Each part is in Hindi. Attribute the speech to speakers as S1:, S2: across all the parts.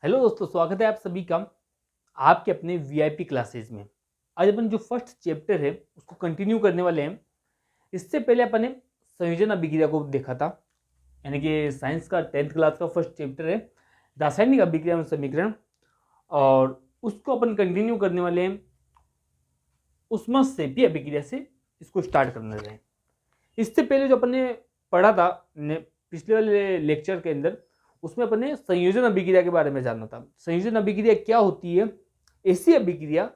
S1: हेलो दोस्तों, स्वागत है आप सभी का आपके अपने वीआईपी क्लासेस में। आज अपन जो फर्स्ट चैप्टर है उसको कंटिन्यू करने वाले हैं। इससे पहले अपन ने संयोजन अभिक्रिया को देखा था, यानी कि साइंस का 10th क्लास का फर्स्ट चैप्टर है रासायनिक अभिक्रिया एवं समीकरण, और उसको अपन कंटिन्यू करने वाले हैं ऊष्माक्षेपीय अभिक्रिया से। इसको स्टार्ट करने वाले हैं। इससे पहले जो अपन ने पढ़ा था पिछले वाले लेक्चर के अंदर, उसमें अपन ने संयोजन अभिक्रिया के बारे में जाना था। संयोजन अभिक्रिया क्या होती है? ऐसी अभिक्रिया,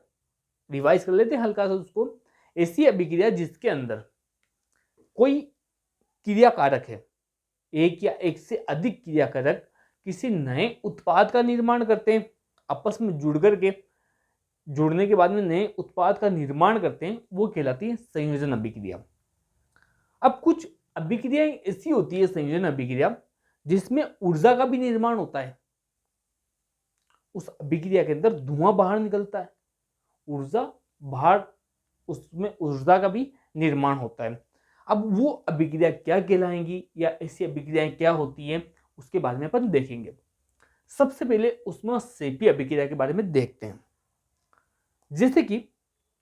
S1: रिवाइज कर लेते हैं हल्का सा उसको। ऐसी अभिक्रिया जिसके अंदर कोई क्रिया कारक है, एक या एक से अधिक क्रिया कारक किसी नए उत्पाद का निर्माण करते हैं, आपस में जुड़ने के बाद में नए उत्पाद का निर्माण करते हैं, वो कहलाती है संयोजन अभिक्रिया। अब कुछ अभिक्रियाएं ऐसी होती है संयोजन अभिक्रिया जिसमें ऊर्जा का भी निर्माण होता है। उस अभिक्रिया के अंदर धुआं बाहर निकलता है, ऊर्जा बाहर, उसमें ऊर्जा का भी निर्माण होता है। अब वो अभिक्रिया क्या कहलाएंगी या ऐसी अभिक्रियाएं क्या होती हैं, उसके बारे में अपन देखेंगे। सबसे पहले ऊष्माक्षेपीय अभिक्रिया के बारे में देखते हैं। जैसे कि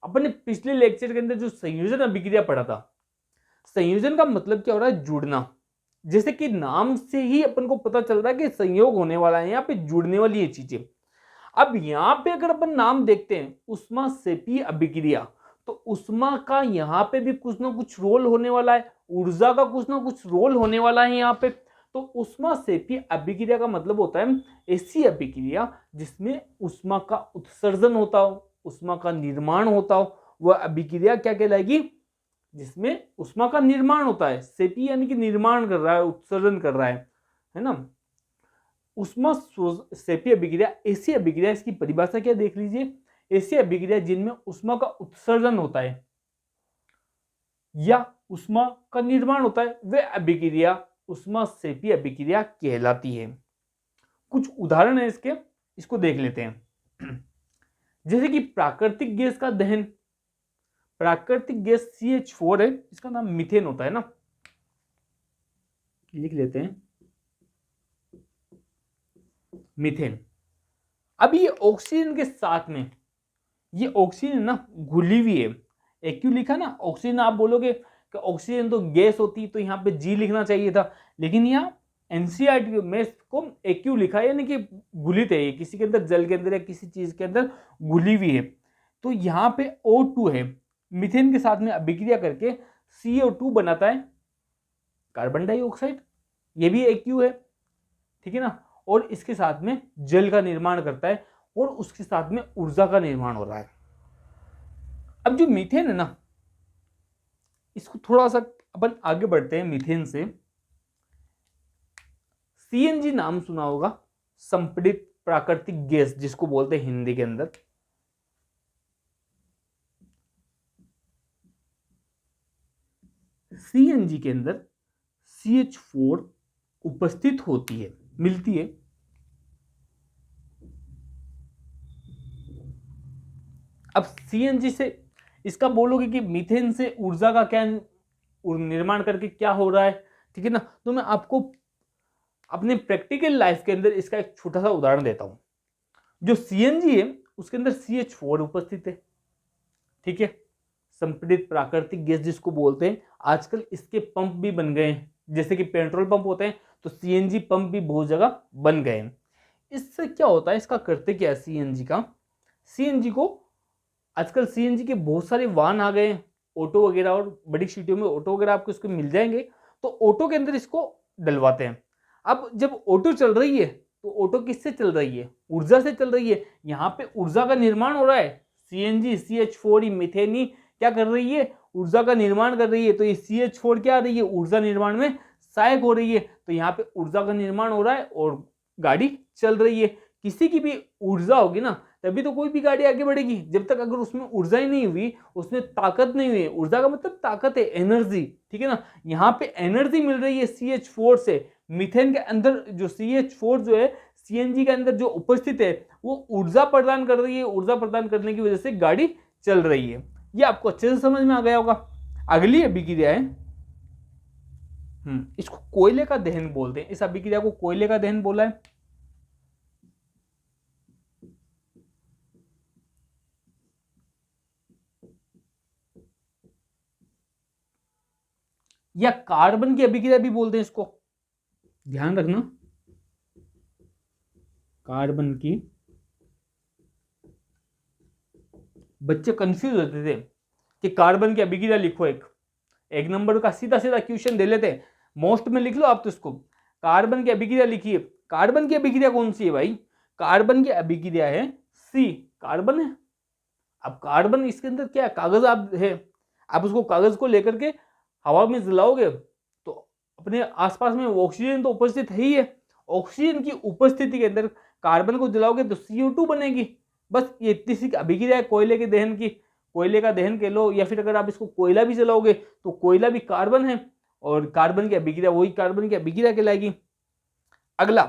S1: अपन ने पिछले लेक्चर के अंदर जो संयोजन अभिक्रिया पढ़ा था, संयोजन का मतलब क्या हो रहा है? जुड़ना। जैसे कि नाम से ही अपन को पता चल रहा है कि संयोग होने वाला है, यहाँ पे जुड़ने वाली ये चीजें। अब यहाँ पे अगर अपन नाम देखते हैं ऊष्माक्षेपीय अभिक्रिया, तो ऊष्मा का यहाँ पे भी कुछ ना कुछ रोल होने वाला है, ऊर्जा का कुछ ना कुछ रोल होने वाला है यहाँ पे। तो ऊष्माक्षेपीय अभिक्रिया का मतलब होता है ऐसी अभिक्रिया जिसमें ऊष्मा का उत्सर्जन होता हो, ऊष्मा का निर्माण होता हो, वह अभिक्रिया क्या कहलाएगी? जिसमें ऊष्मा का निर्माण होता है। सेपी यानी कि निर्माण कर रहा है, उत्सर्जन कर रहा है ना। ऊष्माक्षेपीय अभिक्रिया ऐसी अभिक्रिया, इसकी परिभाषा क्या देख लीजिए। ऐसी अभिक्रिया जिनमें ऊष्मा का उत्सर्जन होता है या ऊष्मा का निर्माण होता है, वह अभिक्रिया ऊष्माक्षेपीय अभिक्रिया कहलाती है। कुछ उदाहरण है इसके, इसको देख लेते हैं। जैसे कि प्राकृतिक गैस का दहन। प्राकृतिक गैस CH4 है, इसका नाम मीथेन होता है ना, लिख लेते हैं मीथेन। अब ये ऑक्सीजन के साथ में, ये ऑक्सीजन ना घुली हुई है, एक्यू लिखा ना ऑक्सीजन। आप बोलोगे कि ऑक्सीजन तो गैस होती, तो यहाँ पे जी लिखना चाहिए था, लेकिन यहाँ एनसीईआरटी में इसको एक्यू लिखा है, यानी कि घुलित है, ये किसी के अंदर, जल के अंदर या किसी चीज के अंदर घुली हुई है। तो यहाँ पे O2 है, मीथेन के साथ में अभिक्रिया करके CO2 बनाता है, कार्बन डाइऑक्साइड, ये भी एक्यू है, ठीक है ना। और इसके साथ में जल का निर्माण करता है और उसके साथ में ऊर्जा का निर्माण हो रहा है। अब जो मीथेन है ना, इसको थोड़ा सा अपन आगे बढ़ते हैं। मीथेन से CNG नाम सुना होगा, संपीड़ित प्राकृतिक गैस जिसको बोलते हैं हिंदी के अंदर। CNG के अंदर CH4 उपस्थित होती है, मिलती है। अब CNG से इसका बोलोगे कि मीथेन से ऊर्जा का क्या निर्माण करके क्या हो रहा है, ठीक है ना। तो मैं आपको अपने प्रैक्टिकल लाइफ के अंदर इसका एक छोटा सा उदाहरण देता हूं। जो CNG है उसके अंदर CH4 उपस्थित है, ठीक है। संपीड़ित प्राकृतिक गैस जिसको बोलते हैं। आजकल इसके पंप भी बन गए हैं, जैसे कि पेट्रोल पंप होते हैं, तो CNG पंप भी बहुत जगह बन गए हैं। इससे क्या होता है, इसका करते क्या है CNG का? CNG को आजकल CNG के बहुत सारे वाहन आ गए हैं, ऑटो वगैरह, और बड़ी सिटियों में ऑटो वगैरह आपको इसको मिल जाएंगे। तो ऑटो के अंदर इसको डलवाते हैं। अब जब ऑटो चल रही है, तो ऑटो किससे चल रही है? ऊर्जा से चल रही है। यहाँ पे ऊर्जा का निर्माण हो रहा है। CNG CH4 मीथेन ही क्या कर रही है? ऊर्जा का निर्माण कर रही है। तो ये CH4 क्या आ रही है? ऊर्जा निर्माण में सहायक हो रही है। तो यहाँ पे ऊर्जा का निर्माण हो रहा है और गाड़ी चल रही है। किसी की भी ऊर्जा होगी ना, तभी तो कोई भी गाड़ी आगे बढ़ेगी। जब तक अगर उसमें ऊर्जा ही नहीं हुई, उसमें ताकत नहीं हुई, ऊर्जा का मतलब ताकत है, एनर्जी, ठीक है ना। यहाँ पे एनर्जी मिल रही है CH4 से। मीथेन के अंदर जो CH4 जो है, CNG के अंदर जो उपस्थित है, वो ऊर्जा प्रदान कर रही है। ऊर्जा प्रदान करने की वजह से गाड़ी चल रही है। ये आपको अच्छे से समझ में आ गया होगा। अगली अभिक्रिया है, इसको कोयले का दहन बोलते हैं। इस अभिक्रिया को कोयले का दहन बोला है। या कार्बन की अभिक्रिया भी बोलते हैं इसको, ध्यान रखना, कार्बन की, बच्चे कंफ्यूज होते थे कि कार्बन की अभिक्रिया लिखो, एक नंबर का सीधा सीधा क्वेश्चन दे लेते हैं, मोस्ट में लिख लो आप तो इसको, कार्बन की अभिक्रिया लिखिए। कार्बन की अभिक्रिया कौन सी है भाई? कार्बन की अभिक्रिया है सी, कार्बन है। अब कार्बन इसके अंदर क्या है, कागज आप है, आप उसको कागज को लेकर के हवा में जलाओगे तो अपने आसपास में ऑक्सीजन तो उपस्थित है ही है, ऑक्सीजन की उपस्थिति के अंदर कार्बन को जलाओगे तो CO2 बनेगी। बस ये इतनी सी अभिक्रिया है कोयले के दहन की, कोयले का दहन कह लो, या फिर अगर आप इसको कोयला भी जलाओगे तो कोयला भी कार्बन है, और कार्बन की अभिक्रिया वही कार्बन की अभिक्रिया कहलाएगी। अगला,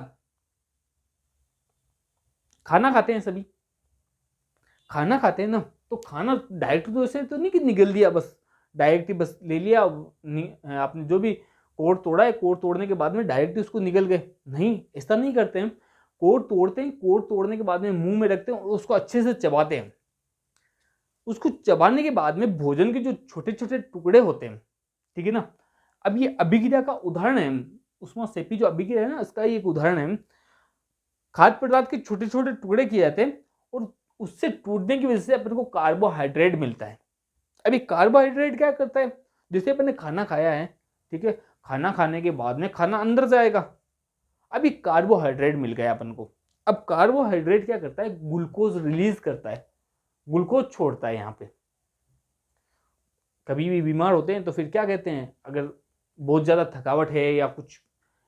S1: खाना खाते हैं सभी, खाना खाते हैं ना, तो खाना डायरेक्ट तो ऐसे तो नहीं कि निगल दिया बस, डायरेक्ट ही बस ले लिया आपने, जो भी कोड तोड़ा है, कोड तोड़ने के बाद में डायरेक्ट उसको निगल गए, नहीं, ऐसा नहीं करते हैं। कोड तोड़ते हैं, कोड तोड़ने के बाद में मुंह में रखते हैं और उसको अच्छे से चबाते हैं। उसको चबाने के बाद में भोजन के जो छोटे छोटे टुकड़े होते हैं, ठीक है ना, अब ये अभिक्रिया का उदाहरण है, उष्मा सेपी जो अभिक्रिया है ना, इसका एक उदाहरण है। खाद्य पदार्थ के छोटे छोटे टुकड़े किए जाते हैं और उससे टूटने की वजह से अपन को कार्बोहाइड्रेट मिलता है। अभी कार्बोहाइड्रेट क्या करता है, जैसे अपन ने खाना खाया है, ठीक है, खाना खाने के बाद में खाना अंदर जाएगा, अभी कार्बोहाइड्रेट मिल गया अपन को। अब कार्बोहाइड्रेट क्या करता है, ग्लूकोज रिलीज करता है, ग्लूकोज छोड़ता है। यहाँ पे कभी भी बीमार होते हैं तो फिर क्या कहते हैं, अगर बहुत ज़्यादा थकावट है या कुछ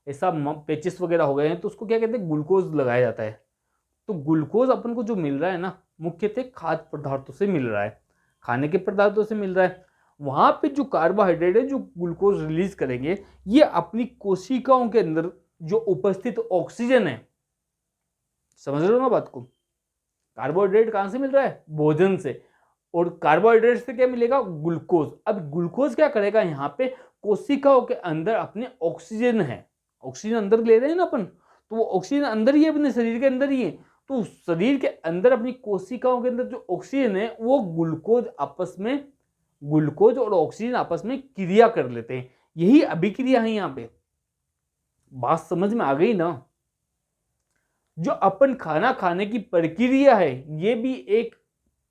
S1: ऐसा पेचिस वगैरह हो गए हैं तो उसको क्या कहते हैं, ग्लूकोज लगाया जाता है। तो ग्लूकोज अपन को जो मिल रहा है ना, मुख्यतः खाद्य पदार्थों से मिल रहा है, खाने के पदार्थों से मिल रहा है। वहाँ पे जो कार्बोहाइड्रेट है जो ग्लूकोज रिलीज करेंगे, ये अपनी कोशिकाओं के अंदर जो उपस्थित ऑक्सीजन है, समझ रहे हो ना बात को, कार्बोहाइड्रेट कहाँ से मिल रहा है, भोजन से, और कार्बोहाइड्रेट से क्या मिलेगा, ग्लूकोज। अब ग्लूकोज क्या करेगा, यहाँ पे कोशिकाओं के अंदर अपने ऑक्सीजन है, ऑक्सीजन अंदर ले रहे हैं ना अपन, तो वो ऑक्सीजन अंदर ही है, अपने शरीर के अंदर ही है, तो शरीर के अंदर अपनी कोशिकाओं के अंदर जो ऑक्सीजन है वो ग्लूकोज आपस में, ग्लूकोज और ऑक्सीजन आपस में क्रिया कर लेते हैं, यही अभिक्रिया है। यहाँ पे बात समझ में आ गई ना? जो अपन खाना खाने की प्रक्रिया है ये भी एक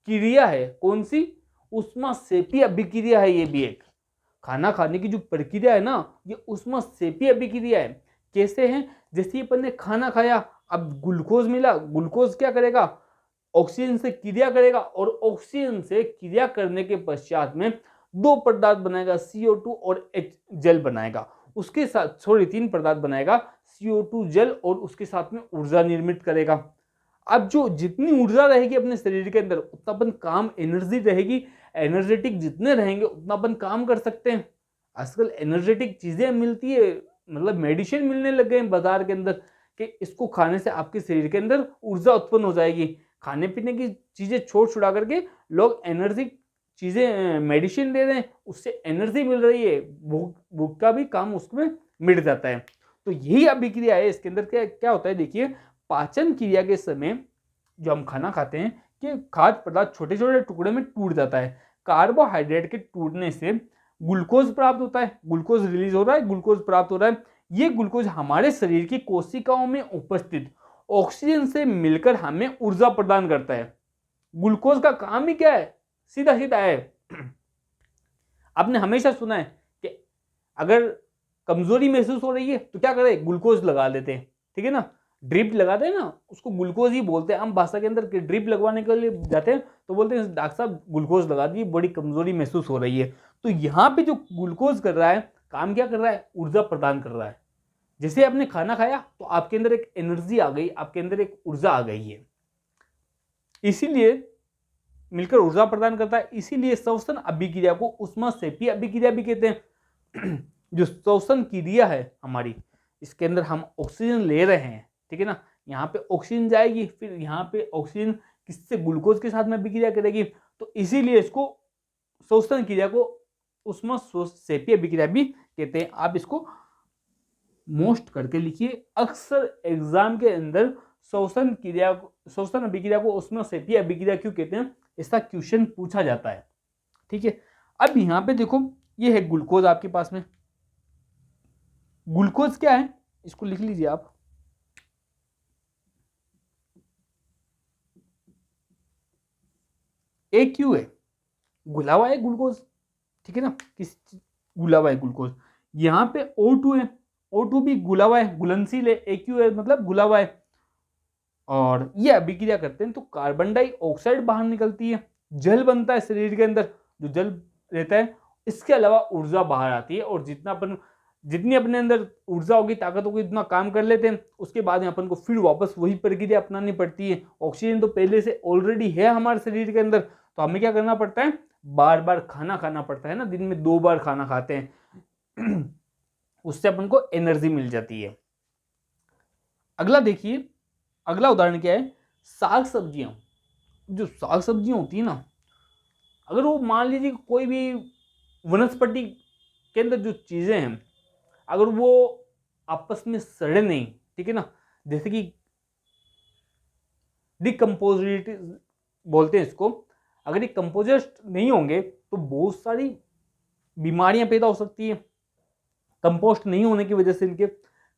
S1: क्रिया है, कौन सी, ऊष्माक्षेपी अभिक्रिया है। ये भी एक खाना खाने की जो प्रक्रिया है ना, ये ऊष्माक्षेपी अभिक्रिया है। कैसे है, जैसे अपन ने खाना खाया, अब ग्लूकोज मिला, ग्लूकोज क्या करेगा, ऑक्सीजन से क्रिया करेगा, और ऑक्सीजन से क्रिया करने के पश्चात में दो पदार्थ बनाएगा, CO2 और H जल बनाएगा, उसके साथ सॉरी 3 पदार्थ बनाएगा, CO2 जल, और उसके साथ में ऊर्जा निर्मित करेगा। अब जो जितनी ऊर्जा रहेगी अपने शरीर के अंदर उतना अपन काम, एनर्जी रहेगी, एनर्जेटिक जितने रहेंगे उतना अपन काम कर सकते हैं। आजकल एनर्जेटिक चीजें मिलती है, मतलब मेडिसिन मिलने लग गए हैं बाजार के अंदर कि इसको खाने से आपके शरीर के अंदर ऊर्जा उत्पन्न हो जाएगी। खाने पीने की चीजें छोड़ छुड़ा करके लोग एनर्जी चीजें मेडिसिन ले रहे हैं, उससे एनर्जी मिल रही है, भूख का भी काम उसमें मिट जाता है। तो यही अभिक्रिया है, इसके अंदर क्या क्या होता है, देखिए, पाचन क्रिया के समय जो हम खाना खाते हैं कि खाद्य पदार्थ छोटे छोटे टुकड़े में टूट जाता है, कार्बोहाइड्रेट के टूटने से ग्लूकोज प्राप्त होता है, ग्लूकोज रिलीज हो रहा है, ग्लूकोज प्राप्त हो रहा है। ये ग्लूकोज हमारे शरीर की कोशिकाओं में उपस्थित ऑक्सीजन से मिलकर हमें ऊर्जा प्रदान करता है। ग्लूकोज का काम ही क्या है, सीधा सीधा है, आपने हमेशा सुना है कि अगर कमजोरी महसूस हो रही है तो क्या करें, ग्लूकोज लगा लेते हैं, ठीक है ना, ड्रिप लगाते हैं ना, उसको ग्लूकोज ही बोलते हैं आम भाषा के अंदर। ड्रिप लगवाने के लिए जाते हैं तो बोलते हैं डॉक्टर साहब ग्लूकोज लगा दिए, बड़ी कमजोरी महसूस हो रही है। तो यहाँ पे जो ग्लूकोज कर रहा है काम क्या कर रहा है, ऊर्जा प्रदान कर रहा है। जैसे आपने खाना खाया तो आपके अंदर एक एनर्जी आ गई, आपके अंदर एक ऊर्जा आ गई है, इसीलिए मिलकर ऊर्जा प्रदान करता है। इसीलिए श्वसन अभिक्रिया को ऊष्माक्षेपी अभिक्रिया भी कहते हैं। जो श्वसन क्रिया है हमारी, इसके अंदर हम ऑक्सीजन ले रहे हैं, ठीक है ना, यहाँ पे ऑक्सीजन जाएगी, फिर यहाँ पे ऑक्सीजन किससे, ग्लूकोज के साथ में अभिक्रिया करेगी, तो इसीलिए इसको श्वसन क्रिया को ऊष्माक्षेपी अभिक्रिया भी कहते हैं। आप इसको मोस्ट करके लिखिए, अक्सर एग्जाम के अंदर श्वसन क्रिया, श्वसन अभिक्रिया को ऊष्माक्षेपी अभिक्रिया क्यों कहते हैं, इसका क्वेश्चन पूछा जाता है, ठीक है। अब यहाँ पे देखो, ये है ग्लूकोज आपके पास में, ग्लूकोज क्या है, इसको लिख लीजिए आप। AQ है, घुला हुआ है ग्लूकोज, ठीक है ना, किस घुला हुआ है ग्लूकोज। यहाँ पे O2 है, O2 भी घुला हुआ है, घुलनशील है, AQ है मतलब घुला हुआ है। और ये अभिक्रिया करते हैं तो कार्बन डाइऑक्साइड बाहर निकलती है, जल बनता है शरीर के अंदर, जो जल रहता है, इसके अलावा ऊर्जा बाहर आती है। और जितनी अपने अंदर ऊर्जा होगी, ताकत होगी, इतना काम कर लेते हैं। उसके बाद में अपन को फिर वापस वही प्रक्रिया अपनानी पड़ती है। ऑक्सीजन तो पहले से ऑलरेडी है हमारे शरीर के अंदर, तो हमें क्या करना पड़ता है, बार बार खाना खाना पड़ता है ना, दिन में 2 बार खाना खाते हैं उससे अपन को एनर्जी मिल जाती है। अगला देखिए, अगला उदाहरण क्या है, साग सब्जियां। जो साग सब्जियां होती है ना, अगर वो मान लीजिए कोई भी वनस्पति के अंदर जो चीजें हैं, अगर वो आपस में सड़े नहीं, ठीक है ना, जैसे कि डिकम्पोजिट बोलते हैं इसको, अगर ये कंपोजिस्ट नहीं होंगे तो बहुत सारी बीमारियां पैदा हो सकती है। कंपोस्ट नहीं होने की वजह से इनके,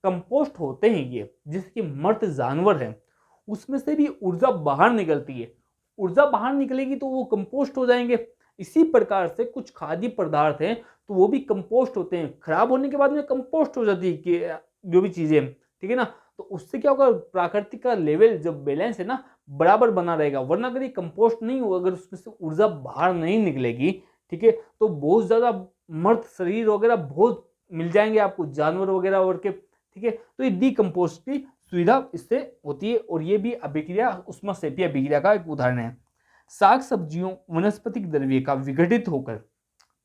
S1: कंपोस्ट होते हैं ये, जैसे कि मर्द जानवर है, उसमें से भी ऊर्जा बाहर निकलती है। ऊर्जा बाहर निकलेगी तो वो कंपोस्ट हो जाएंगे। इसी प्रकार से कुछ खाद्य पदार्थ हैं तो वो भी कंपोस्ट होते हैं, खराब होने के बाद में कंपोस्ट हो जाती है कि जो भी चीजें, ठीक है ना। तो उससे क्या होगा, प्राकृतिक का लेवल जो बैलेंस है ना, बराबर बना रहेगा। वरना अगर ये कंपोस्ट नहीं होगा, अगर उसमें से ऊर्जा बाहर नहीं निकलेगी, ठीक है, तो बहुत ज्यादा मर्द शरीर वगैरह बहुत मिल जाएंगे आपको, जानवर वगैरह और के, ठीक है। तो ये डिकम्पोस्ट की सुविधा इससे होती है। और ये भी अभिक्रिया ऊष्माक्षेपीय अभिक्रिया का एक उदाहरण है। साग सब्जियों वनस्पतिक द्रव्य का विघटित होकर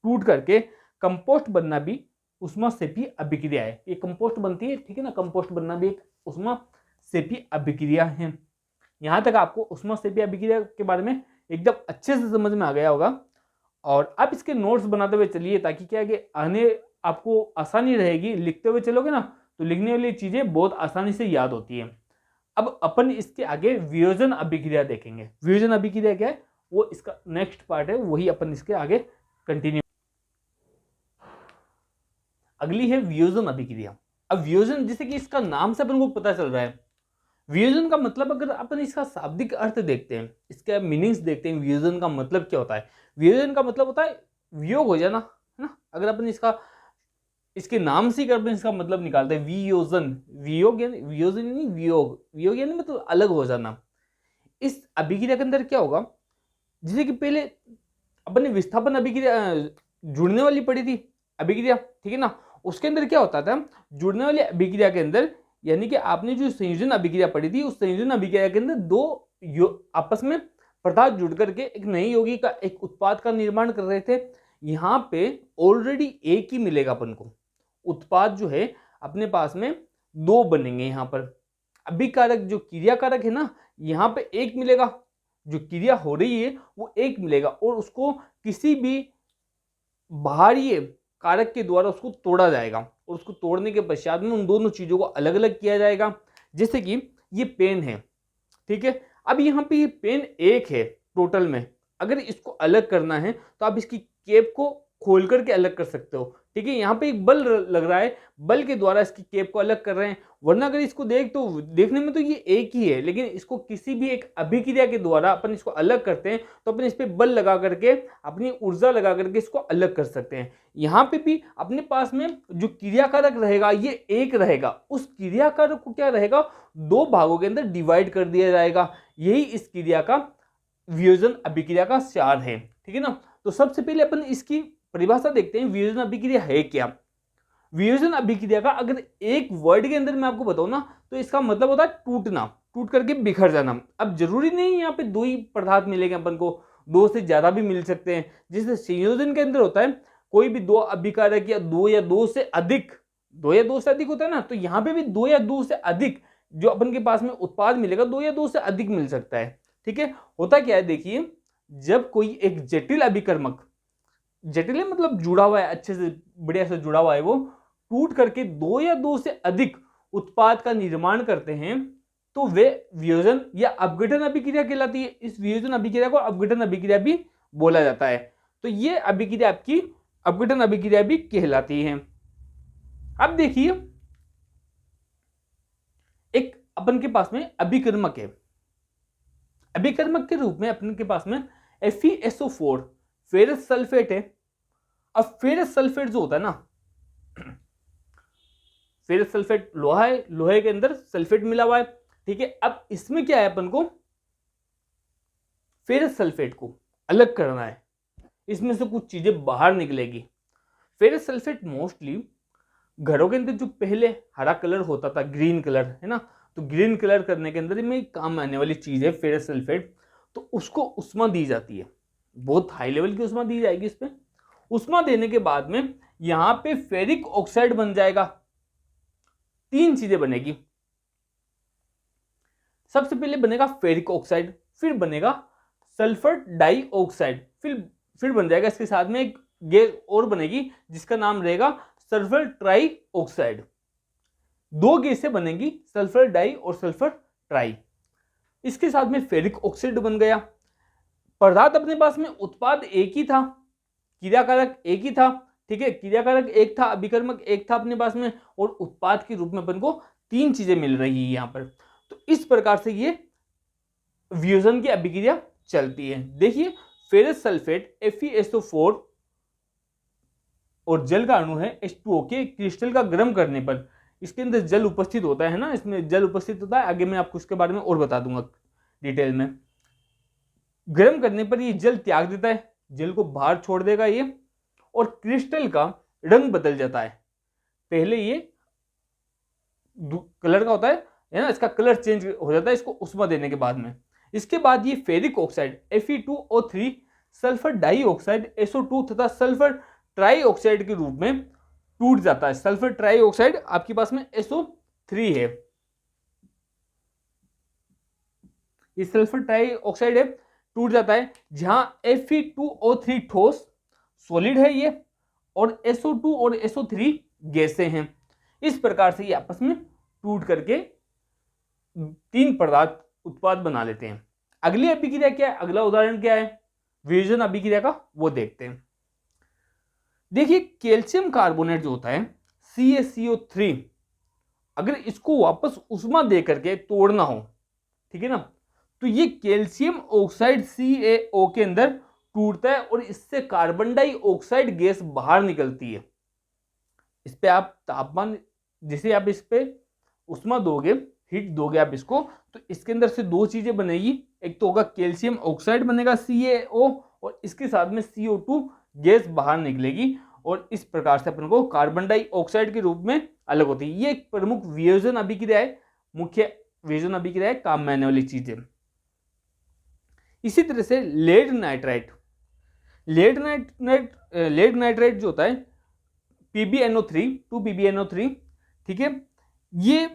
S1: टूट करके कंपोस्ट बनना भी ऊष्माक्षेपीय अभिक्रिया है। ये कंपोस्ट बनती है, ठीक है ना, कंपोस्ट बनना भी एक ऊष्माक्षेपीय अभिक्रिया है। यहां तक आपको ऊष्माक्षेपीय अभिक्रिया के बारे में एकदम अच्छे से समझ में आ गया होगा। और आप इसके नोट्स बनाते हुए चलिए, ताकि क्या है कि आने आपको आसानी रहेगी। लिखते हुए चलोगे ना तो लिखने वाली चीजें बहुत आसानी से याद होती है। अब अपन इसके आगे वियोजन अभिक्रिया देखेंगे। वियोजन अभिक्रिया क्या है, वो इसका नेक्स्ट पार्ट है, वही अपन इसके आगे कंटिन्यू। अगली है वियोजन अभिक्रिया। अब वियोजन, जैसे कि इसका नाम से अपन को पता चल रहा है, वियोजन का मतलब, अगर अपन इसका शाब्दिक अर्थ देखते हैं, इसका मीनिंग्स देखते हैं, वियोजन का मतलब क्या होता है। वियोजन का मतलब होता है वियोग हो जाना, है ना। अगर अपन इसके नाम से कर इसका मतलब निकालते हैं, वियोजन, वियोग यानी वियोजन यानी वियोग, वियोग यानी मतलब अलग हो जाना। इस अभिक्रिया के अंदर क्या होगा, जैसे कि पहले अपन ने विस्थापन अभिक्रिया, जुड़ने वाली पड़ी थी अभिक्रिया, ठीक है ना। उसके अंदर क्या होता था, जुड़ने वाली अभिक्रिया के अंदर, यानी कि आपने जो संयोजन अभिक्रिया पड़ी थी, उस संयोजन अभिक्रिया के अंदर दो आपस में पदार्थ जुड़ करके एक नई यौगिक का, एक उत्पाद का निर्माण कर रहे थे। यहाँ पे ऑलरेडी एक ही मिलेगा अपन को, उत्पाद जो है अपने पास में 2 बनेंगे। यहाँ पर अभिकारक जो क्रियाकारक है ना, यहाँ पे 1 मिलेगा, जो क्रिया हो रही है वो 1 मिलेगा, और उसको किसी भी बाहरी कारक के द्वारा उसको तोड़ा जाएगा, और उसको तोड़ने के पश्चात में उन दोनों चीजों को अलग अलग किया जाएगा। जैसे कि ये पेन है, ठीक है। अब यहाँ पे ये पेन 1 है टोटल में, अगर इसको अलग करना है तो आप इसकी केप को खोल करके अलग कर सकते हो, ठीक है। यहाँ पे एक बल लग रहा है, बल के द्वारा इसकी केप को अलग कर रहे हैं। वरना अगर इसको देखने में तो ये एक ही है, लेकिन इसको किसी भी एक अभिक्रिया के द्वारा अपन इसको अलग करते हैं, तो अपन इस पे बल लगा करके, अपनी ऊर्जा लगा करके इसको अलग कर सकते हैं। यहाँ पे भी अपने पास में जो क्रियाकारक रहेगा ये 1 रहेगा, उस क्रियाकारक को क्या रहेगा, 2 भागों के अंदर डिवाइड कर दिया जाएगा। यही इस क्रिया का वियोजन अभिक्रिया का सार है, ठीक है ना। तो सबसे पहले अपन इसकी परिभाषा देखते हैं, वियोजन अभिक्रिया है क्या। वियोजन अभिक्रिया का अगर एक वर्ड के अंदर मैं आपको बताऊं ना, तो इसका मतलब होता है टूटना, टूट करके बिखर जाना। अब जरूरी नहीं यहाँ पे 2 ही पदार्थ मिलेंगे अपन को, 2 से ज्यादा भी मिल सकते हैं। जैसे संयोजन के अंदर होता है, कोई भी 2 अभिकारक या 2 से अधिक, 2 या 2 से अधिक होता है ना, तो यहाँ पे भी 2 या 2 से अधिक जो अपन के पास में उत्पाद मिलेगा, 2 या 2 से अधिक मिल सकता है, ठीक है। होता क्या है, देखिए, जब कोई एक जटिल अभिकर्मक, जटिल है मतलब जुड़ा हुआ है, अच्छे से बढ़िया से जुड़ा हुआ है, वो टूट करके 2 या 2 से अधिक उत्पाद का निर्माण करते हैं, तो वे वियोजन या अपघटन अभिक्रिया कहलाती है। इस वियोजन अभिक्रिया को अपघटन अभिक्रिया भी बोला जाता है। तो ये अभिक्रिया आपकी अपघटन अभिक्रिया भी कहलाती है। अब देखिए, अपन के पास में अभिकर्मक है, अभिकर्मक के रूप में अपन के पास में FeSO4 फेरस सल्फेट है। अब फेरस सल्फेट जो होता है ना, फेरस सल्फेट लोहा है, लोहे के अंदर सल्फेट मिला हुआ है, ठीक है। अब इसमें क्या है, अपन को फेरस सल्फेट को अलग करना है, इसमें से कुछ चीजें बाहर निकलेगी। फेरस सल्फेट मोस्टली घरों के अंदर जो पहले हरा कलर होता था, ग्रीन कलर है ना, तो ग्रीन कलर करने के अंदर में काम आने वाली चीज है फेरस सल्फेट। तो उसको उष्मा दी जाती है, बहुत हाई लेवल की उष्मा दी जाएगी इस पे। उष्मा देने के बाद में यहां पे फेरिक ऑक्साइड बन जाएगा। तीन चीजें बनेगी, सबसे पहले बनेगा फेरिक ऑक्साइड, फिर बनेगा सल्फर डाइऑक्साइड, फिर बन जाएगा इसके साथ में एक गैस और बनेगी जिसका नाम रहेगा सल्फर ट्राई ऑक्साइड। दो गैसें बनेंगी, सल्फर डाई और सल्फर ट्राई। इसके साथ में फेरिक ऑक्साइड बन गया। पदार्थ अपने पास में उत्पाद एक ही था, क्रियाकारक एक ही था, ठीक है, क्रियाकारक एक था, अभिकर्मक एक था अपने पास में, और उत्पाद के रूप में अपन को तीन चीजें मिल रही है यहां पर। तो इस प्रकार से ये वियोजन की अभिक्रिया चलती है। देखिए फेरस सल्फेट FeSO4 और जल का अणु है H2O के क्रिस्टल का गर्म करने पर इसके अंदर जल उपस्थित होता है ना, इसमें जल उपस्थित होता है। आगे मैं आपको इसके बारे में और बता दूंगा डिटेल में। गर्म करने पर ये जल त्याग देता है, जल को बाहर छोड़ देगा ये, और क्रिस्टल का रंग बदल जाता है। पहले ये कलर का होता है ना, इसका कलर चेंज हो जाता है इसको उष्मा देने के बाद में। इसके बाद ये ferric oxide Fe2O3 sulphur dioxide SO2 तथा सल्फर ट्राइऑक्साइड के रूप में टूट जाता है। सल्फर ट्राइऑक्साइड आपके पास में SO3 है, ये सल्फर ट्राइऑक्साइड है, टूट जाता है। जहां Fe2O3 ठोस सॉलिड है ये, और SO2 और SO3 गैसें हैं। इस प्रकार से ये आपस में टूट करके तीन पदार्थ उत्पाद बना लेते हैं। अगली अभिक्रिया क्या है, अगला उदाहरण क्या है वियोजन अभिक्रिया का, वो देखते हैं। देखिए कैल्शियम कार्बोनेट जो होता है CaCO3, अगर इसको वापस उष्मा दे करके तोड़ना हो, ठीक है ना, तो ये कैल्शियम ऑक्साइड CaO के अंदर टूटता है और इससे कार्बन डाइऑक्साइड गैस बाहर निकलती है। इस पे आप तापमान, जैसे आप इस पे उष्मा दोगे, हीट दोगे आप इसको, तो इसके अंदर से दो चीजें बनेगी। एक तो होगा कैल्शियम ऑक्साइड बनेगा CaO, और इसके साथ में CO2 गैस बाहर निकलेगी, और इस प्रकार से अपन को कार्बन डाइऑक्साइड के रूप में अलग होती है। ये एक प्रमुख वियोजन अभिक्रिया है, मुख्य वियोजन अभिक्रिया है, काम में आने वाली चीजें। इसी तरह से लेड नाइट्राइट जो होता है PbNO3 2PbNO3, ठीक है, ये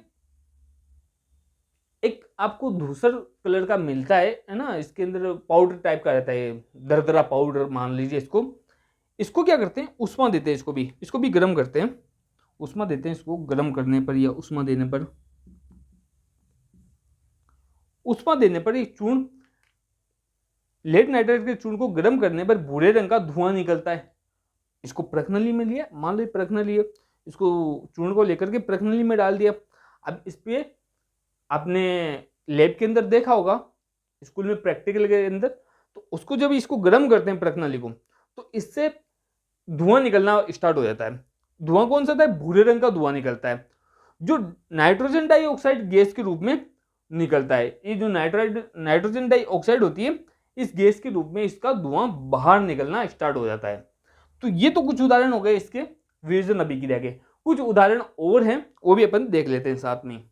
S1: एक आपको धूसर कलर का मिलता है ना, इसके अंदर पाउडर टाइप का रहता है, दरदरा पाउडर मान लीजिए इसको। इसको क्या करते हैं, उष्मा देते हैं, इसको भी गर्म करते हैं, उष्मा देते हैं इसको गर्म करने पर या उष्मा देने पर, उष्मा देने पर ये चूर्ण, लेड नाइट्राइट के चूर्ण को गर्म करने पर भूरे रंग का धुआं निकलता है। इसको प्रखनली में लिया, मान लीजिए प्रखनली है, इसको चूर्ण को लेकर के प्रखनली में डाल दिया। अब इस पे आपने लैब के अंदर देखा होगा, स्कूल में प्रैक्टिकल के अंदर, तो उसको जब इसको गर्म करते हैं प्रखनली को, तो इससे धुआं निकलना स्टार्ट हो जाता है। धुआं कौन सा था, भूरे रंग का धुआं निकलता है, जो नाइट्रोजन डाइऑक्साइड गैस के रूप में निकलता है। ये जो नाइट्रोजन डाइऑक्साइड होती है, इस गैस के रूप में इसका धुआं बाहर निकलना स्टार्ट हो जाता है। तो ये तो कुछ उदाहरण हो गए इसके वियोजन अभिक्रिया के। कुछ उदाहरण और हैं, वो भी अपन देख लेते हैं साथ में।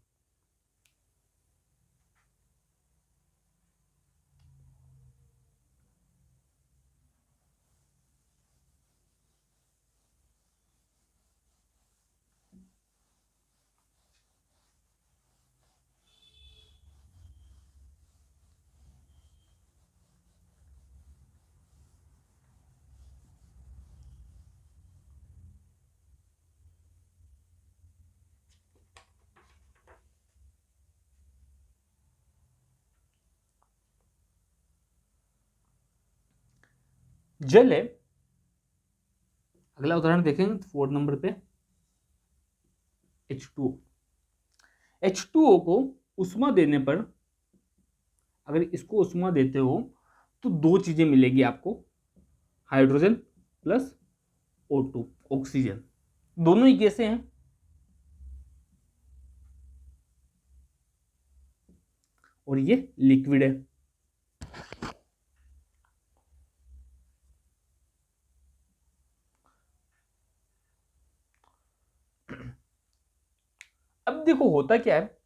S1: जल है, अगला उदाहरण देखेंगे 4 नंबर पे H2O। H2O को उष्मा देने पर, अगर इसको उष्मा देते हो तो दो चीजें मिलेगी आपको, हाइड्रोजन प्लस O2 ऑक्सीजन, दोनों ही गैसें हैं। और ये लिक्विड है। अब देखो होता क्या है,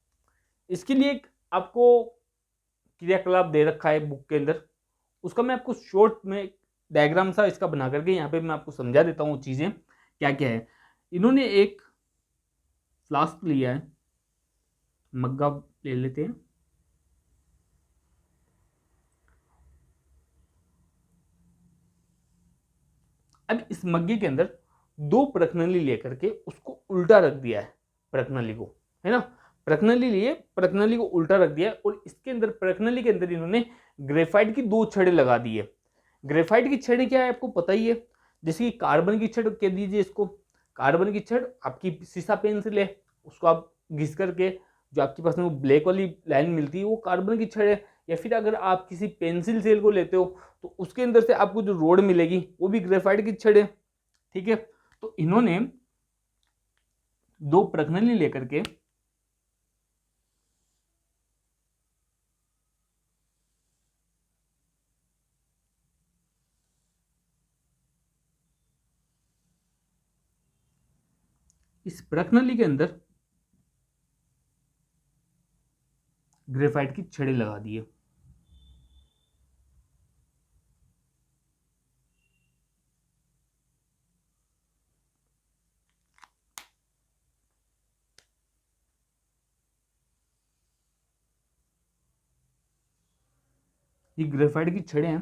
S1: इसके लिए एक आपको क्रियाकलाप दे रखा है बुक के अंदर, उसका मैं आपको शॉर्ट में डायग्राम सा इसका बना करके यहाँ पे मैं आपको समझा देता हूँ चीजें क्या क्या है। इन्होंने एक फ्लास्क लिया है, मग्गा ले लेते हैं, अब इस मग्गे के अंदर दो प्रखनली लेकर के उसको उल्टा रख दिया है, प्रखनली को, है ना, प्रखनली लिए, प्रखनली को उल्टा रख दिया और इसके अंदर, प्रखनली के अंदर इन्होंने ग्रेफाइट की दो छड़ें लगा दी है। ग्रेफाइट की छड़ें क्या है आपको पता ही है, जैसे कि कार्बन की छड़ कह दीजिए इसको, कार्बन की छड़ आपकी सीसा पेंसिल है, उसको आप घिस करके जो आपके पास में वो ब्लैक वाली लाइन मिलती है वो कार्बन की छड़ है। या फिर अगर आप किसी पेंसिल सेल को लेते हो तो उसके अंदर से आपको जो रोड मिलेगी वो भी ग्रेफाइट की छड़ है, ठीक है। तो इन्होंने दो प्रखनली लेकर के इस प्रखनली के अंदर ग्रेफाइट की छड़ें लगा दी है। ये ग्रेफाइट की छड़ें हैं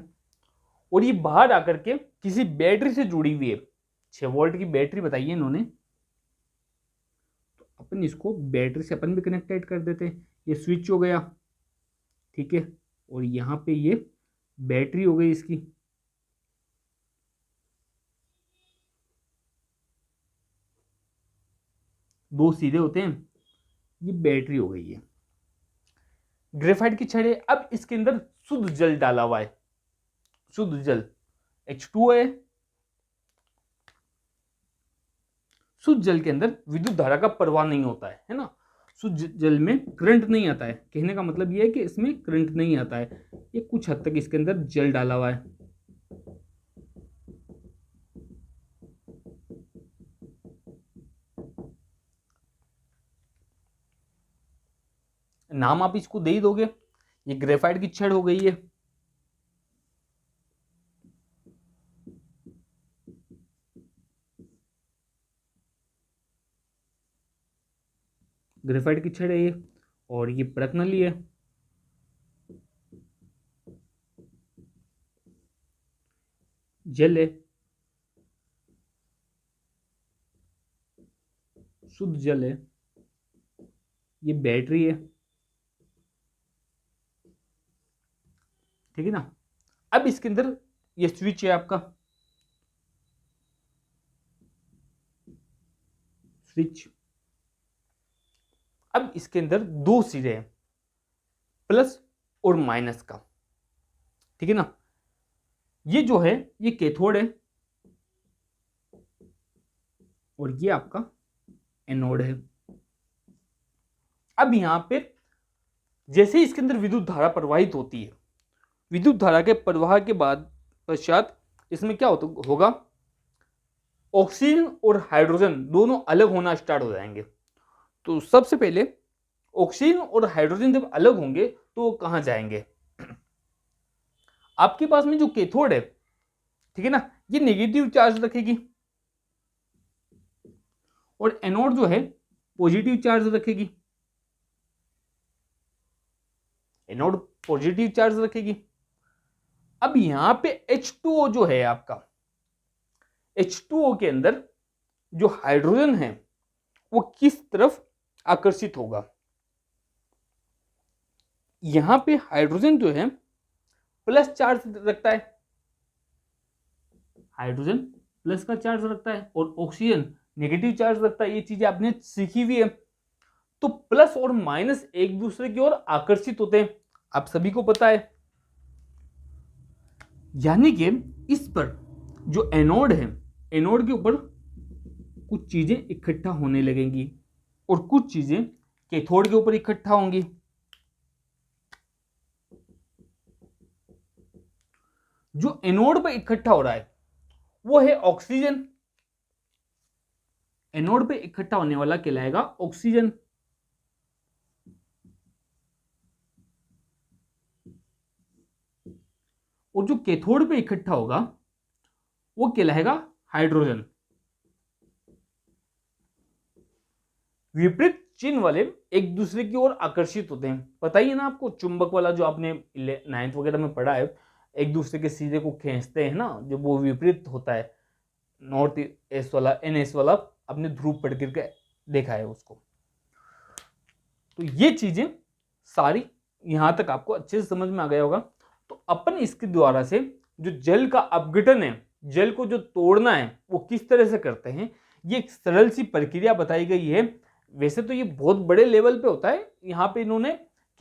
S1: और ये बाहर आकर के किसी बैटरी से जुड़ी हुई है, 6 वोल्ट की बैटरी बताई है इन्होंने, तो अपन इसको बैटरी से अपन भी कनेक्टेड कर देते हैं। ये स्विच हो गया, ठीक है, और यहाँ पे ये बैटरी हो गई इसकी, दो सीधे होते हैं, ये बैटरी हो गई है ग्रेफाइट की छड़ें। अब इसके अंदर शुद्ध जल डाला हुआ है, शुद्ध जल H2O है। शुद्ध जल के अंदर विद्युत धारा का प्रवाह नहीं होता है ना, शुद्ध जल में करंट नहीं आता है, कहने का मतलब यह है कि इसमें करंट नहीं आता है, ये कुछ हद तक इसके अंदर जल डाला हुआ है। नाम आप इसको दे ही दोगे, ये ग्रेफाइट की छड़ हो गई है। ग्रेफाइट की छड़ है ये, और ये प्रखनली है। जल है, शुद्ध जल है, ये बैटरी है, ठीक है ना। अब इसके अंदर ये स्विच है आपका, स्विच। अब इसके अंदर दो सिरे हैं, प्लस और माइनस का, ठीक है ना। ये जो है ये कैथोड है और ये आपका एनोड है। अब यहां पे जैसे इसके अंदर विद्युत धारा प्रवाहित होती है, विद्युत धारा के प्रवाह के बाद पश्चात इसमें क्या होगा, ऑक्सीजन और हाइड्रोजन दोनों अलग होना स्टार्ट हो जाएंगे। तो सबसे पहले ऑक्सीजन और हाइड्रोजन जब अलग होंगे तो वो कहां जाएंगे, आपके पास में जो कैथोड है, ठीक है ना, ये नेगेटिव चार्ज रखेगी और एनोड जो है पॉजिटिव चार्ज रखेगी, एनोड पॉजिटिव चार्ज रखेगी। अब यहां पे H2O जो है आपका, H2O के अंदर जो हाइड्रोजन है वो किस तरफ आकर्षित होगा, यहां पे हाइड्रोजन जो है प्लस चार्ज रखता है, हाइड्रोजन प्लस का चार्ज रखता है और ऑक्सीजन नेगेटिव चार्ज रखता है, ये चीजें आपने सीखी हुई है। तो प्लस और माइनस एक दूसरे की ओर आकर्षित होते हैं, आप सभी को पता है। यानी कि इस पर जो एनोड है, एनोड के ऊपर कुछ चीजें इकट्ठा होने लगेंगी और कुछ चीजें कैथोड के ऊपर इकट्ठा होंगी। जो एनोड पर इकट्ठा हो रहा है वो है ऑक्सीजन। एनोड पे इकट्ठा होने वाला कहलाएगा ऑक्सीजन। और जो कैथोड पे इकट्ठा होगा वो कहलाएगा हाइड्रोजन। विपरीत चिन्ह वाले एक दूसरे की ओर आकर्षित होते हैं। पता ही है ना आपको, चुंबक वाला जो आपने 9th वगैरह में पढ़ा है, एक दूसरे के सीधे को खींचते हैं ना, जो वो विपरीत होता है। नॉर्थ ईस्ट वाला, NS वाला आपने ध्रुव पढ़ करके देखा है उसको। तो ये चीजें सारी यहां तक आपको अच्छे से समझ में आ गया होगा। तो अपन इसके द्वारा से जो जल का अपघटन है, जल को जो तोड़ना है वो किस तरह से करते हैं, ये एक सरल सी प्रक्रिया बताई गई है। वैसे तो ये बहुत बड़े लेवल पे होता है, यहाँ पे इन्होंने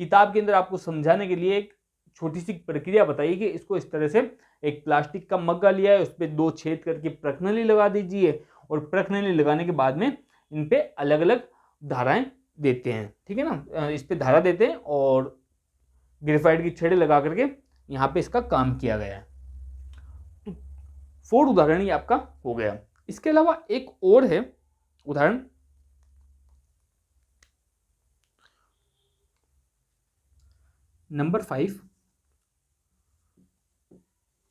S1: किताब के अंदर आपको समझाने के लिए एक छोटी सी प्रक्रिया बताई कि इसको इस तरह से एक प्लास्टिक का मग्गा लिया है, उस पर 2 छेद करके प्रखनली लगा दीजिए और प्रखनली लगाने के बाद में इन पे अलग अलग धाराएं देते हैं, ठीक है ना। इस पे धारा देते हैं और ग्रेफाइट की छड़ें लगा करके यहाँ पे इसका काम किया गया है। तो 4 उदाहरण ये आपका हो गया। इसके अलावा एक और है उदाहरण, नंबर 5,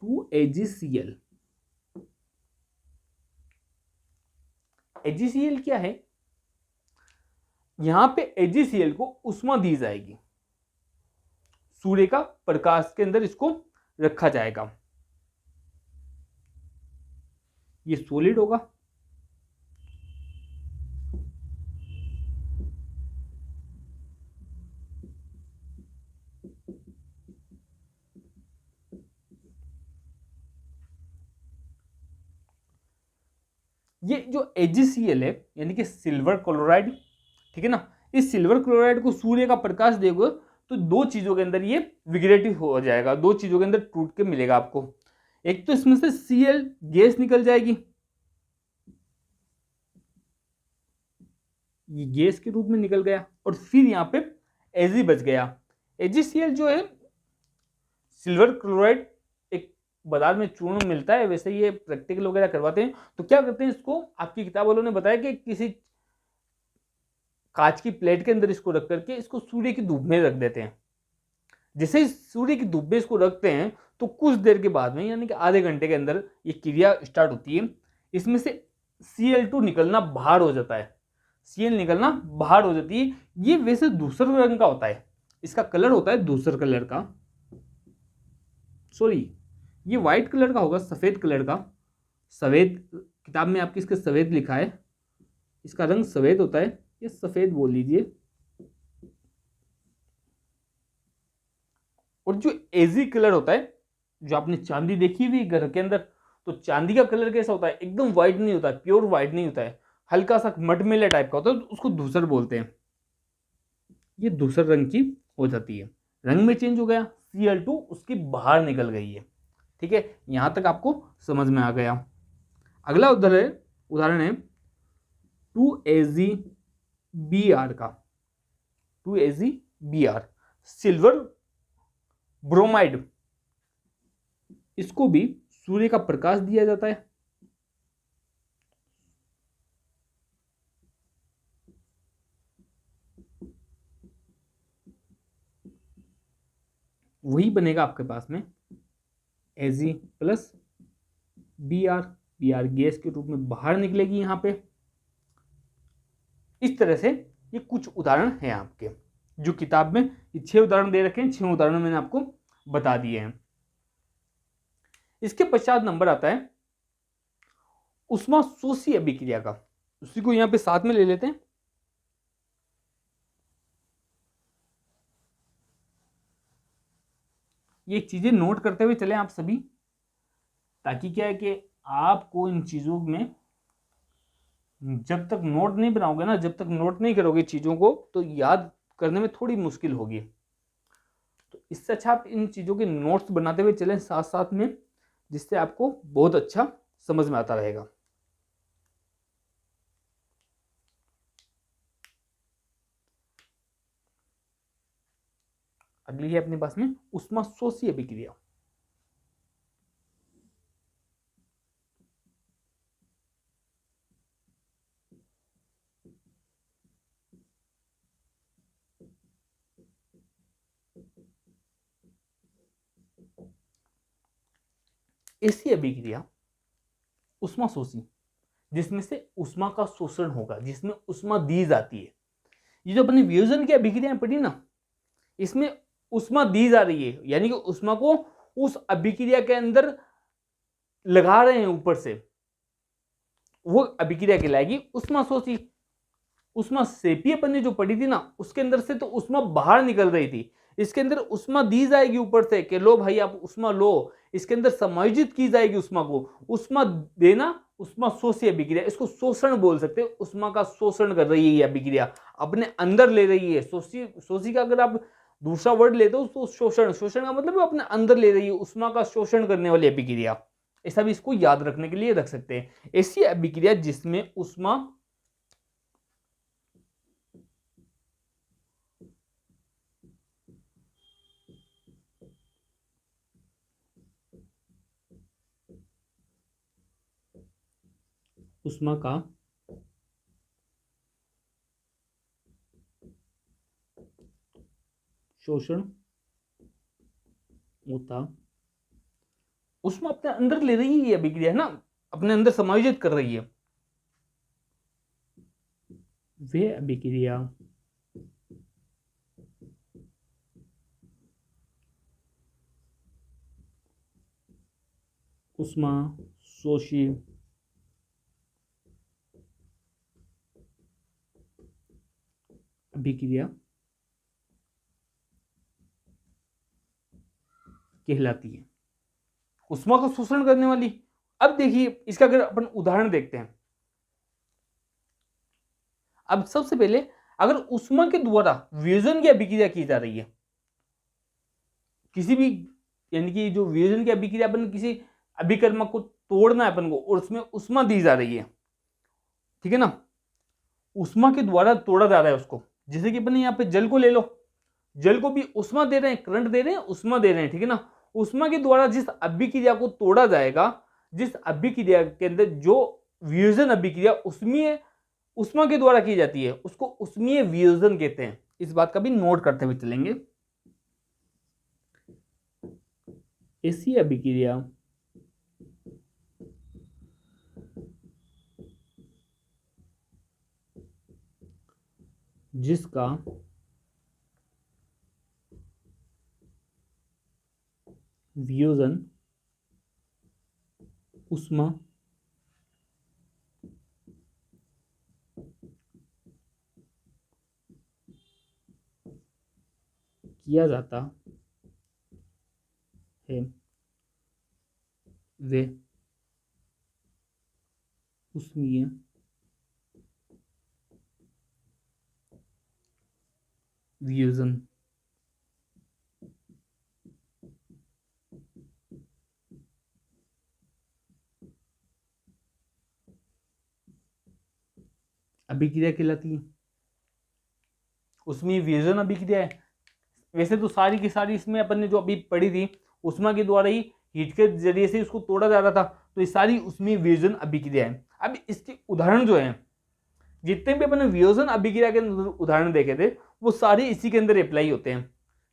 S1: 2AgCl। AgCl क्या है? यहां पे AgCl को उष्मा दी जाएगी, सूर्य का प्रकाश के अंदर इसको रखा जाएगा। ये सॉलिड होगा। ये जो AgCl है यानी कि सिल्वर क्लोराइड, ठीक है ना, इस सिल्वर क्लोराइड को सूर्य का प्रकाश देगा तो 2 चीजों के अंदर ये विग्रेटिव हो जाएगा, 2 चीजों के अंदर टूट के मिलेगा आपको। एक तो इसमें से Cl गैस निकल जाएगी, ये गैस के रूप में निकल गया, और फिर यहाँ पे Ag बच गया। AgCl जो है सिल्वर क्लोराइड, एक बाजार में चूर्ण मिलता है, वैसे ये प्रैक्टिकल वगैरह करवाते हैं। तो क्या करते हैं, इसको आपकी किताब वालों ने बताया कि किसी कांच की प्लेट के अंदर इसको रख करके इसको सूर्य की धूप में रख देते हैं। जैसे ही सूर्य की धूप में इसको रखते हैं तो कुछ देर के बाद में यानी कि आधे घंटे के अंदर ये क्रिया स्टार्ट होती है। इसमें से Cl2 निकलना बाहर हो जाता है, Cl निकलना बाहर हो जाती है। ये वैसे दूसरे रंग का होता है, इसका कलर होता है दूसरे कलर का, सॉरी ये व्हाइट कलर का होगा, सफेद कलर का। सफेद किताब में आपकी इसके सफेद लिखा है, इसका रंग सफेद होता है, ये सफेद बोल लीजिए। और जो एजी कलर होता है, जो आपने चांदी देखी हुई घर के अंदर, तो चांदी का कलर कैसा होता है, एकदम व्हाइट नहीं होता है, प्योर व्हाइट नहीं होता है, हल्का सा मटमैला टाइप का होता है, तो उसको धूसर बोलते हैं। ये धूसर रंग की हो जाती है, रंग में चेंज हो गया, Cl2 उसकी बाहर निकल गई है। ठीक है, यहां तक आपको समझ में आ गया। अगला उदाहरण है 2AgBr का। 2AgBr सिल्वर ब्रोमाइड, इसको भी सूर्य का प्रकाश दिया जाता है। वही बनेगा आपके पास में Ag plus Br, Br gas के रूप में बाहर निकलेगी यहां पे। इस तरह से ये कुछ उदाहरण हैं आपके, जो किताब में ये 6 उदाहरण दे रखे हैं, 6 उदाहरण मैंने आपको बता दिए हैं। इसके पश्चात नंबर आता है ऊष्माशोषी अभिक्रिया का, उसी को यहां पे साथ में ले लेते हैं। ये चीजें नोट करते हुए चलें आप सभी, ताकि क्या है कि आपको इन चीजों में जब तक नोट नहीं बनाओगे ना, जब तक नोट नहीं करोगे चीज़ों को, तो याद करने में थोड़ी मुश्किल होगी। तो इससे अच्छा आप इन चीज़ों के नोट्स बनाते हुए चलें साथ साथ में, जिससे आपको बहुत अच्छा समझ में आता रहेगा। अगली है अपने पास में ऊष्माशोषी अभिक्रिया। ऐसी अभिक्रिया ऊष्माशोषी जिसमें से ऊष्मा का शोषण होगा, जिसमें ऊष्मा दी जाती है। ये जो अपनी वियोजन की अभिक्रियाएं पढ़ी ना, इसमें ऊष्मा दी जा रही है, यानी कि ऊष्मा को उस अभिक्रिया के अंदर लगा रहे हैं ऊपर से, वो अभिक्रिया कहलाएगी ऊष्माशोषी। ऊष्मा सेपी अपन ने जो पढ़ी थी ना, उसके अंदर से तो ऊष्मा बाहर निकल रही थी, इसके अंदर ऊष्मा दी जाएगी ऊपर से कि लो भाई आप ऊष्मा लो, इसके अंदर समायोजित की जाएगी ऊष्मा को। ऊष्मा देना ऊष्मा शोषी अभिक्रिया, इसको शोषण बोल सकते हैं। ऊष्मा का शोषण कर रही है ये अभिक्रिया, अपने अंदर ले रही है। शोषी का अगर आप दूसरा वर्ड लेते हो तो शोषण, शोषण का मतलब अपने अंदर ले रही है, ऊष्मा का शोषण करने वाली अभिक्रिया। ऐसा भी इसको याद रखने के लिए रख सकते हैं। ऐसी अभिक्रिया जिसमें ऊष्मा ऊष्मा का शोषण होता, ऊष्मा अपने अंदर ले रही है अभिक्रिया है ना, अपने अंदर समायोजित कर रही है, वे अभिक्रिया ऊष्मा शोषी अभिक्रिया कहलाती है, ऊष्मा का शोषण करने वाली। अब देखिए इसका अगर अपन उदाहरण देखते हैं। अब सबसे पहले अगर ऊष्मा के द्वारा वियोजन की अभिक्रिया की जा रही है, किसी भी, यानी कि जो वियोजन की अभिक्रिया, अपन किसी अभिकर्मक को तोड़ना है अपन को, और उसमें ऊष्मा दी जा रही है, ठीक है ना, ऊष्मा के द्वारा तोड़ा जा रहा है उसको। जैसे कि अपन यहाँ पे जल को ले लो, जल को भी ऊष्मा दे रहे हैं, करंट दे रहे हैं, ऊष्मा दे रहे हैं, ठीक है ना। ऊष्मा के द्वारा जिस अभिक्रिया को तोड़ा जाएगा, जिस अभिक्रिया के अंदर जो वियोजन अभिक्रिया उसमें ऊष्मा के द्वारा की जाती है, उसको ऊष्मीय वियोजन कहते हैं। इस बात का भी नोट करते हुए चलेंगे। ऐसी अभिक्रिया जिसका वियोजन ऊष्मा किया जाता है, वे ऊष्मीय वियोजन अभिक्रिया कहलाती है। ऊष्मीय वियोजन अभिक्रिया है। वैसे तो सारी की सारी इसमें अपन ने जो अभी पढ़ी थी, ऊष्मा के द्वारा ही हीट के जरिए से उसको तोड़ा जा रहा था, तो ये सारी ऊष्मीय वियोजन अभिक्रिया है। अब इसके उदाहरण जो है, जितने भी अपन ने वियोजन अभिक्रिया के उदाहरण देखे थे, वो सारे इसी के अंदर अप्लाई होते हैं,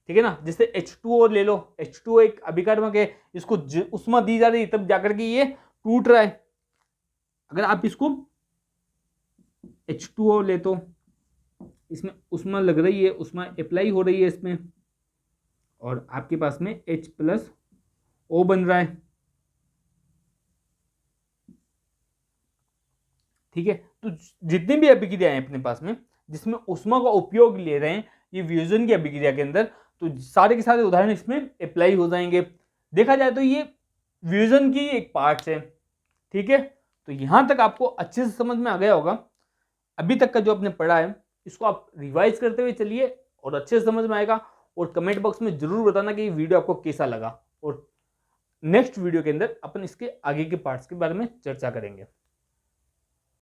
S1: ठीक है ना। जैसे H2O ले लो, H2O एक अभिकर्मक है, इसको ऊष्मा दी जा रही है तब जाकर के ये टूट रहा है। अगर आप इसको H2O ले तो इसमें ऊष्मा लग रही है, ऊष्मा अप्लाई हो रही है इसमें, और आपके पास में H+O बन रहा है, ठीक है। तो जितनी भी अभिक्रियाएं हैं अपने पास में जिसमें ऊष्मा का उपयोग ले रहे हैं ये वियोजन की अभिक्रिया के अंदर, तो सारे के सारे उदाहरण इसमें अप्लाई हो जाएंगे। देखा जाए तो ये वियोजन की एक पार्ट है, ठीक है। तो यहाँ तक आपको अच्छे से समझ में आ गया होगा। अभी तक का जो आपने पढ़ा है इसको आप रिवाइज करते हुए चलिए और अच्छे से समझ में आएगा। और कमेंट बॉक्स में जरूर बताना कि ये वीडियो आपको कैसा लगा। और नेक्स्ट वीडियो के अंदर अपन इसके आगे के पार्ट्स के बारे में चर्चा करेंगे।